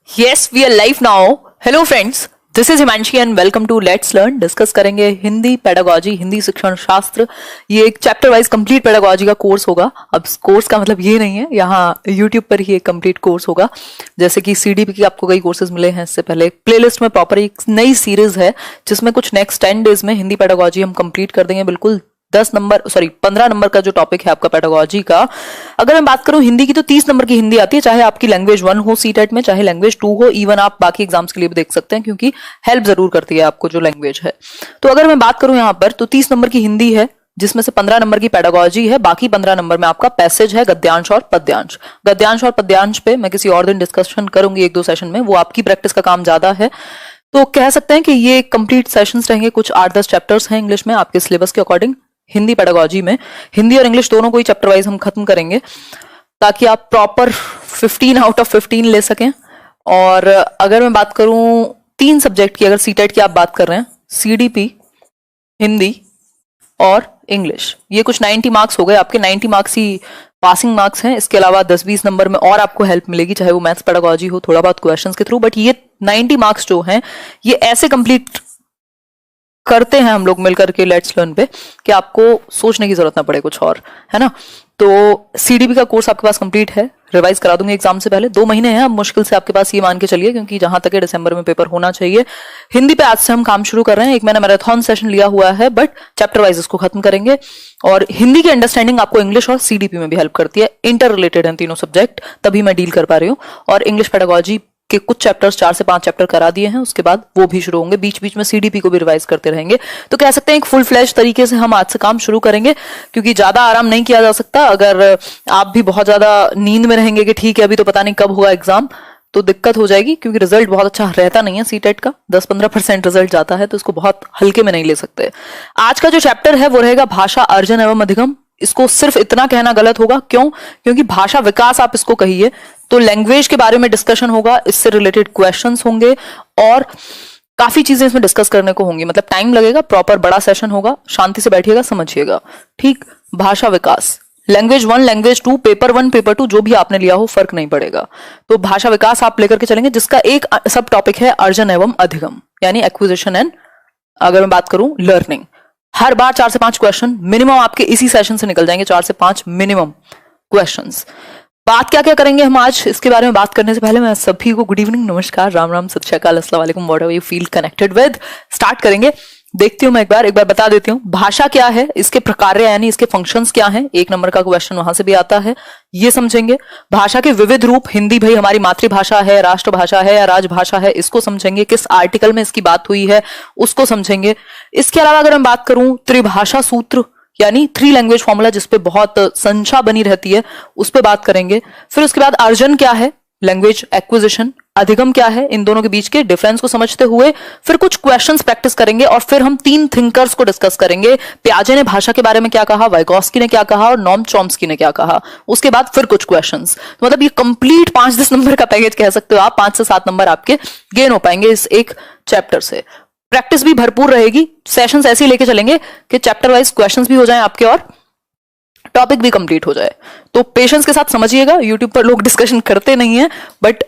Yes, we are live now. Hello friends, this is Himanshi and welcome to Let's Learn. Discuss करेंगे Hindi pedagogy, Hindi शिक्षण शास्त्र। ये एक chapter wise complete pedagogy का course होगा। अब कोर्स का मतलब ये नहीं है, यहाँ यूट्यूब पर ही एक कंप्लीट कोर्स होगा। जैसे कि सीडीपी के आपको कई कोर्सेज मिले हैं इससे पहले। प्लेलिस्ट में प्रॉपर एक नई सीरीज है जिसमें कुछ नेक्स्ट 10 डेज में हिंदी पेडागोजी हम कंप्लीट कर देंगे। बिल्कुल 15 नंबर का जो टॉपिक है आपका पेडागोजी का। अगर मैं बात करूं हिंदी की तो 30 नंबर की हिंदी आती है, चाहे आपकी लैंग्वेज 1 हो सीटेट में, चाहे लैंग्वेज 2 हो, इवन आप बाकी एग्जाम्स के लिए भी देख सकते हैं क्योंकि हेल्प जरूर करती है आपको जो लैंग्वेज है। तो अगर मैं बात करूं यहाँ पर तो 30 नंबर की हिंदी है जिसमें से 15 नंबर की पेडागोजी है, बाकी 15 नंबर में आपका पैसेज है, गद्यांश और पद्यांश। गद्यांश और पद्यांश पे मैं किसी और दिन डिस्कशन करूंगी एक दो सेशन में, वो आपकी प्रैक्टिस का काम ज्यादा है। तो कह सकते हैं कि ये कंप्लीट सेशंस रहेंगे, कुछ 8-10 चैप्टर्स हैं इंग्लिश में आपके सिलेबस के अकॉर्डिंग। हिंदी पेडागोजी में हिंदी और इंग्लिश दोनों को ही चैप्टर वाइज हम खत्म करेंगे ताकि आप प्रॉपर 15 आउट ऑफ 15 ले सकें। और अगर मैं बात करूं 3 सब्जेक्ट की, अगर सीटेट की आप बात कर रहे हैं, सीडीपी, हिंदी और इंग्लिश, ये कुछ 90 मार्क्स हो गए आपके। 90 मार्क्स ही पासिंग मार्क्स हैं। इसके अलावा 10-20 नंबर में और आपको हेल्प मिलेगी, चाहे वो मैथ्स पेडागोजी हो, थोड़ा बहुत क्वेश्चंस के थ्रू। बट ये 90 मार्क्स जो हैं ये ऐसे कंप्लीट करते हैं हम लोग मिलकर के लेट्स लर्न पे कि आपको सोचने की जरूरत ना पड़े कुछ और, है ना। तो सीडीपी का कोर्स आपके पास कंप्लीट है, रिवाइज करा दूंगी एग्जाम से पहले। 2 महीने हैं अब मुश्किल से आपके पास, ये मान के चलिए, क्योंकि जहां तक है दिसंबर में पेपर होना चाहिए। हिंदी पे आज से हम काम शुरू कर रहे हैं, एक मैंने मैराथन सेशन लिया हुआ है, बट चैप्टर वाइज इसको खत्म करेंगे। और हिंदी की अंडरस्टैंडिंग आपको इंग्लिश और सीडीपी में भी हेल्प करती है, इंटर रिलेटेड हैं तीनों सब्जेक्ट, तभी मैं डील कर पा रही हूँ। और इंग्लिश पेडागोजी के कुछ चैप्टर्स 4 से 5 चैप्टर करा दिए हैं, उसके बाद वो भी शुरू होंगे। बीच बीच में सीडीपी को भी रिवाइज करते रहेंगे। तो कह सकते हैं एक फुल फ्लैश तरीके से हम आज से काम शुरू करेंगे, क्योंकि ज्यादा आराम नहीं किया जा सकता। अगर आप भी बहुत ज्यादा नींद में रहेंगे कि ठीक है अभी तो पता नहीं कब होगा एग्जाम, तो दिक्कत हो जाएगी, क्योंकि रिजल्ट बहुत अच्छा रहता नहीं है सीटेट का। 10-15% रिजल्ट जाता है, तो इसको बहुत हल्के में नहीं ले सकते। आज का जो चैप्टर है वो रहेगा भाषा अर्जन एवं अधिगम। इसको सिर्फ इतना कहना गलत होगा, क्यों? क्योंकि भाषा विकास आप इसको कहिए, तो लैंग्वेज के बारे में डिस्कशन होगा, इससे रिलेटेड क्वेश्चंस होंगे और काफी चीजें इसमें डिस्कस करने को होंगी। मतलब टाइम लगेगा, प्रॉपर बड़ा सेशन होगा, शांति से बैठिएगा, समझिएगा, ठीक। भाषा विकास, लैंग्वेज 1, लैंग्वेज 2, पेपर 1, पेपर 2 जो भी आपने लिया हो फर्क नहीं पड़ेगा। तो भाषा विकास आप लेकर के चलेंगे, जिसका एक सब टॉपिक है अर्जन एवं अधिगम, यानी एक्विजिशन एंड, अगर मैं बात करूं, लर्निंग। हर बार 4 से 5 क्वेश्चन मिनिमम आपके इसी सेशन से निकल जाएंगे, 4 से 5 मिनिमम क्वेश्चंस। बात क्या क्या करेंगे हम आज, इसके बारे में बात करने से पहले मैं सभी को गुड इवनिंग, नमस्कार, राम राम, सत श्री अकाल, अस्सलाम वालेकुम, whatever you feel connected with. Start करेंगे। देखती हूँ मैं एक बार बता देती हूँ भाषा क्या है, इसके प्रकार यानी इसके फंक्शंस क्या हैं। 1 नंबर का क्वेश्चन वहां से भी आता है, ये समझेंगे। भाषा के विविध रूप, हिंदी भाई हमारी मातृभाषा है, राष्ट्रभाषा है या राजभाषा है, इसको समझेंगे। किस आर्टिकल में इसकी बात हुई है उसको समझेंगे। इसके अलावा अगर मैं बात करूं त्रिभाषा सूत्र, यानी 3 लैंग्वेज फॉर्मूला जिसपे बहुत संख्या बनी रहती है, उस पे बात करेंगे। फिर उसके बाद अर्जन क्या है, लैंग्वेज एक्विजिशन, अधिगम क्या है, इन दोनों के बीच के डिफरेंस को समझते हुए फिर कुछ क्वेश्चंस प्रैक्टिस करेंगे। और फिर हम 3 थिंकर्स को डिस्कस करेंगे। पियाजे ने भाषा के बारे में क्या कहा, वाइगोस्की ने क्या कहा और नॉम चॉम्स्की ने क्या कहा। उसके बाद फिर कुछ क्वेश्चंस। तो मतलब ये कंप्लीट 5-10 नंबर का पैकेज कह सकते हो आप। 5 से 7 नंबर आपके गेन हो पाएंगे इस एक चैप्टर से। प्रैक्टिस भी भरपूर रहेगी, सेशंस ऐसे ही लेके चलेंगे कि चैप्टर वाइज क्वेश्चंस भी हो जाएं आपके और टॉपिक भी कंप्लीट हो जाए। तो पेशेंस के साथ समझिएगा। यूट्यूब पर लोग डिस्कशन करते नहीं है, बट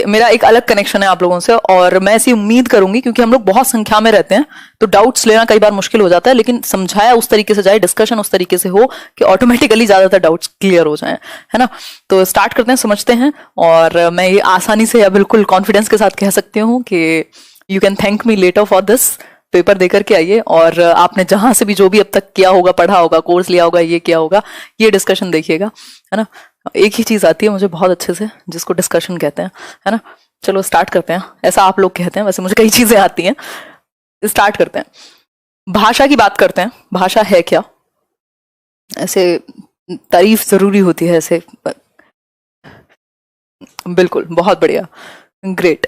मेरा एक अलग कनेक्शन है आप लोगों से, और मैं ऐसी उम्मीद करूंगी, क्योंकि हम लोग बहुत संख्या में रहते हैं तो डाउट्स लेना कई बार मुश्किल हो जाता है, लेकिन समझाया उस तरीके से जाए, डिस्कशन उस तरीके से हो कि ऑटोमेटिकली ज्यादातर डाउट्स क्लियर हो जाएं, है ना। तो स्टार्ट करते हैं, समझते हैं। और मैं ये आसानी से या बिल्कुल कॉन्फिडेंस के साथ कह सकती हूँ कि you can thank me later for this. Paper देकर के आइए और आपने जहां से भी जो भी अब तक किया होगा, पढ़ा होगा, कोर्स लिया होगा, ये किया होगा, ये डिस्कशन देखिएगा, है ना। एक ही चीज आती है मुझे बहुत अच्छे से, जिसको डिस्कशन कहते हैं, है ना। चलो स्टार्ट करते हैं। ऐसा आप लोग कहते हैं, वैसे मुझे कई चीजें आती हैं। स्टार्ट करते हैं, भाषा की बात करते हैं। भाषा है क्या, ऐसे तारीफ जरूरी होती है ऐसे, बिल्कुल, बहुत बढ़िया, ग्रेट,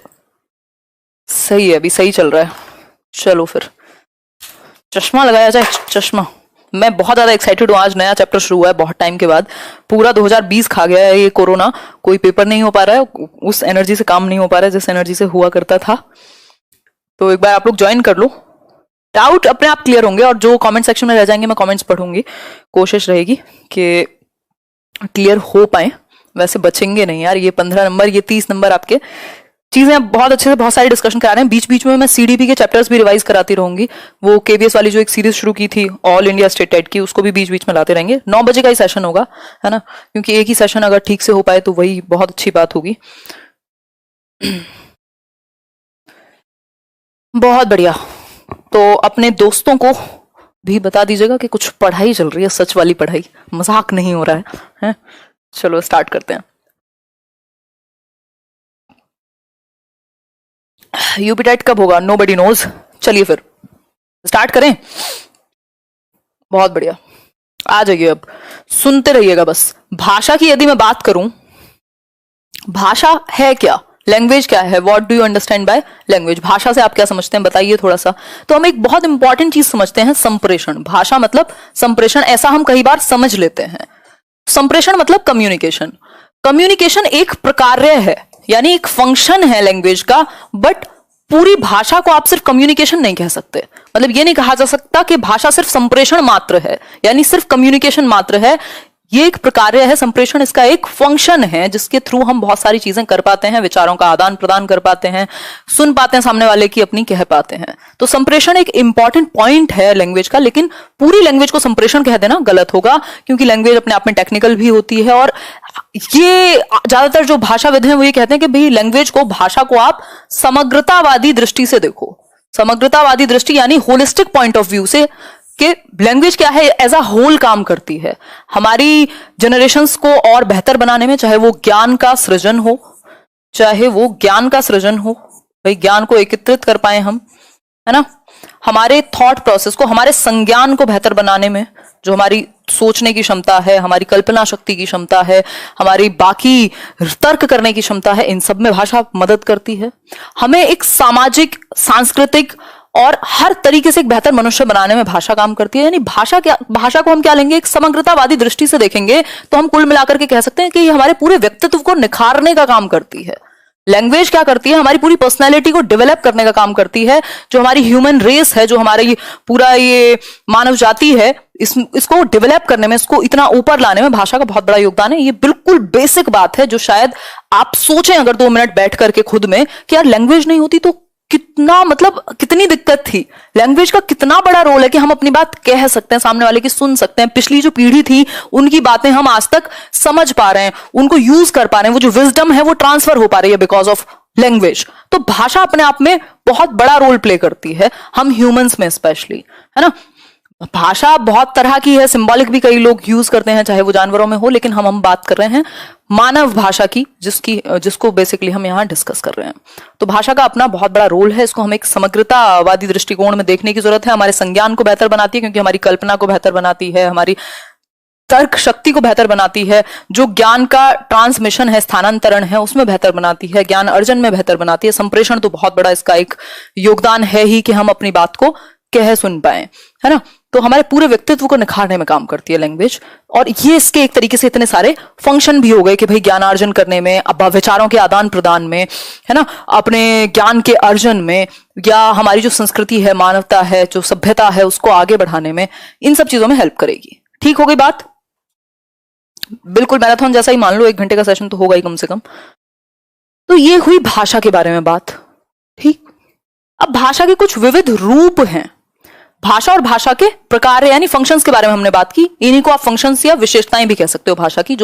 सही है, अभी सही चल रहा है। चलो फिर चश्मा लगाया जाए, चश्मा। मैं बहुत ज्यादा एक्साइटेड हूँ, आज नया चैप्टर शुरू हुआ है बहुत टाइम के बाद। पूरा 2020 खा गया है ये कोरोना, कोई पेपर नहीं हो पा रहा है, उस एनर्जी से काम नहीं हो पा रहा है जिस एनर्जी से हुआ करता था। तो एक बार आप लोग ज्वाइन कर लो, डाउट अपने आप क्लियर होंगे। और जो कमेंट सेक्शन में रह जाएंगे मैं कमेंट्स पढ़ूंगी, कोशिश रहेगी कि क्लियर हो पाए, वैसे बचेंगे नहीं यार। ये 15 नंबर, ये 30 नंबर आपके चीजें बहुत अच्छे से बहुत सारी डिस्कशन करा रहे हैं। बीच बीच में मैं सीडीपी के चैप्टर्स भी रिवाइज कराती रहूंगी। वो केवीएस वाली जो एक सीरीज शुरू की थी ऑल इंडिया स्टेट टेट की, उसको भी बीच बीच में लाते रहेंगे। 9 बजे का ही सेशन होगा, है ना, क्योंकि एक ही सेशन अगर ठीक से हो पाए तो वही बहुत अच्छी बात होगी। बहुत बढ़िया। तो अपने दोस्तों को भी बता दीजिएगा कि कुछ पढ़ाई चल रही है, सच वाली पढ़ाई, मजाक नहीं हो रहा है? चलो स्टार्ट करते हैं। यूपी टेट कब होगा? Nobody knows. चलिए फिर स्टार्ट करें। बहुत बढ़िया, आ जाइए, अब सुनते रहिएगा बस। भाषा की यदि मैं बात करूं, भाषा है क्या, लैंग्वेज क्या है, what do you understand by language, भाषा से आप क्या समझते हैं बताइए थोड़ा सा। तो हम एक बहुत इंपॉर्टेंट चीज समझते हैं, संप्रेषण। भाषा मतलब संप्रेषण, ऐसा हम कई बार समझ लेते हैं। संप्रेषण मतलब कम्युनिकेशन। कम्युनिकेशन एक प्रकार्य है, यानी एक फंक्शन है लैंग्वेज का, बट पूरी भाषा को आप सिर्फ कम्युनिकेशन नहीं कह सकते। मतलब ये नहीं कहा जा सकता कि भाषा सिर्फ संप्रेषण मात्र है, यानी सिर्फ कम्युनिकेशन मात्र है। ये एक प्रकार्य है, संप्रेषण इसका एक फंक्शन है जिसके थ्रू हम बहुत सारी चीजें कर पाते हैं, विचारों का आदान प्रदान कर पाते हैं, सुन पाते हैं सामने वाले की, अपनी कह पाते हैं। तो संप्रेषण एक इंपॉर्टेंट पॉइंट है लैंग्वेज का, लेकिन पूरी लैंग्वेज को संप्रेषण कह देना गलत होगा, क्योंकि लैंग्वेज अपने आप में टेक्निकल भी होती है। और ये ज्यादातर जो भाषाविद हैं वो ये कहते हैं कि भाई लैंग्वेज को, भाषा को आप समग्रतावादी दृष्टि से देखो। समग्रतावादी दृष्टि यानी होलिस्टिक पॉइंट ऑफ व्यू से, कि लैंग्वेज क्या है, एज अ होल काम करती है हमारी जनरेशंस को और बेहतर बनाने में। चाहे वो ज्ञान का सृजन हो, भाई ज्ञान को एकत्रित कर पाए हम, है ना, हमारे थॉट प्रोसेस को, हमारे संज्ञान को बेहतर बनाने में, जो हमारी सोचने की क्षमता है, हमारी कल्पना शक्ति की क्षमता है, हमारी बाकी तर्क करने की क्षमता है, इन सब में भाषा मदद करती है। हमें एक सामाजिक, सांस्कृतिक और हर तरीके से एक बेहतर मनुष्य बनाने में भाषा काम करती है। यानी भाषा को हम क्या लेंगे, एक समग्रतावादी दृष्टि से देखेंगे तो हम कुल मिलाकर के कह सकते हैं कि ये हमारे पूरे व्यक्तित्व को निखारने का काम करती है। लैंग्वेज क्या करती है, हमारी पूरी पर्सनैलिटी को डेवलप करने का काम करती है। जो हमारी ह्यूमन रेस है, जो हमारी पूरा ये मानव जाति है, इसको डेवलप करने में, इसको इतना ऊपर लाने में भाषा का बहुत बड़ा योगदान है। ये बिल्कुल बेसिक बात है जो शायद आप सोचें अगर 2 मिनट बैठ करके खुद में कि यार लैंग्वेज नहीं होती तो कितना, मतलब कितनी दिक्कत थी। लैंग्वेज का कितना बड़ा रोल है कि हम अपनी बात कह सकते हैं, सामने वाले की सुन सकते हैं। पिछली जो पीढ़ी थी उनकी बातें हम आज तक समझ पा रहे हैं, उनको यूज कर पा रहे हैं, वो जो विजडम है वो ट्रांसफर हो पा रही है बिकॉज ऑफ लैंग्वेज। तो भाषा अपने आप में बहुत बड़ा रोल प्ले करती है, हम ह्यूमंस में स्पेशली, है ना। भाषा बहुत तरह की है, सिंबॉलिक भी कई लोग यूज करते हैं, चाहे वो जानवरों में हो, लेकिन हम बात कर रहे हैं मानव भाषा की, जिसको बेसिकली हम यहाँ डिस्कस कर रहे हैं। तो भाषा का अपना बहुत बड़ा रोल है, इसको हम एक समग्रतावादी दृष्टिकोण में देखने की जरूरत है। हमारे संज्ञान को बेहतर बनाती है, क्योंकि हमारी कल्पना को बेहतर बनाती है, हमारी तर्क शक्ति को बेहतर बनाती है, जो ज्ञान का ट्रांसमिशन है, स्थानांतरण है, उसमें बेहतर बनाती है, ज्ञान अर्जन में बेहतर बनाती है। संप्रेषण तो बहुत बड़ा इसका एक योगदान है ही कि हम अपनी बात को कह सुन पाए, है ना। तो हमारे पूरे व्यक्तित्व को निखारने में काम करती है लैंग्वेज। और ये इसके एक तरीके से इतने सारे फंक्शन भी हो गए कि भाई ज्ञानार्जन करने में, अब विचारों के आदान प्रदान में, है ना, अपने ज्ञान के अर्जन में, या हमारी जो संस्कृति है, मानवता है, जो सभ्यता है, उसको आगे बढ़ाने में, इन सब चीजों में हेल्प करेगी। ठीक हो गई बात? बिल्कुल मैराथन जैसा ही मान लो, 1 घंटे का सेशन तो होगा ही कम से कम। तो ये हुई भाषा के बारे में बात। ठीक, अब भाषा के कुछ विविध रूप हैं। भाषा और भाषा के प्रकार यानी फंक्शंस के बारे में हमने बात की। इन्हीं को आप फंक्शंस या विशेषताएं भी कह सकते हो भाषा की, जो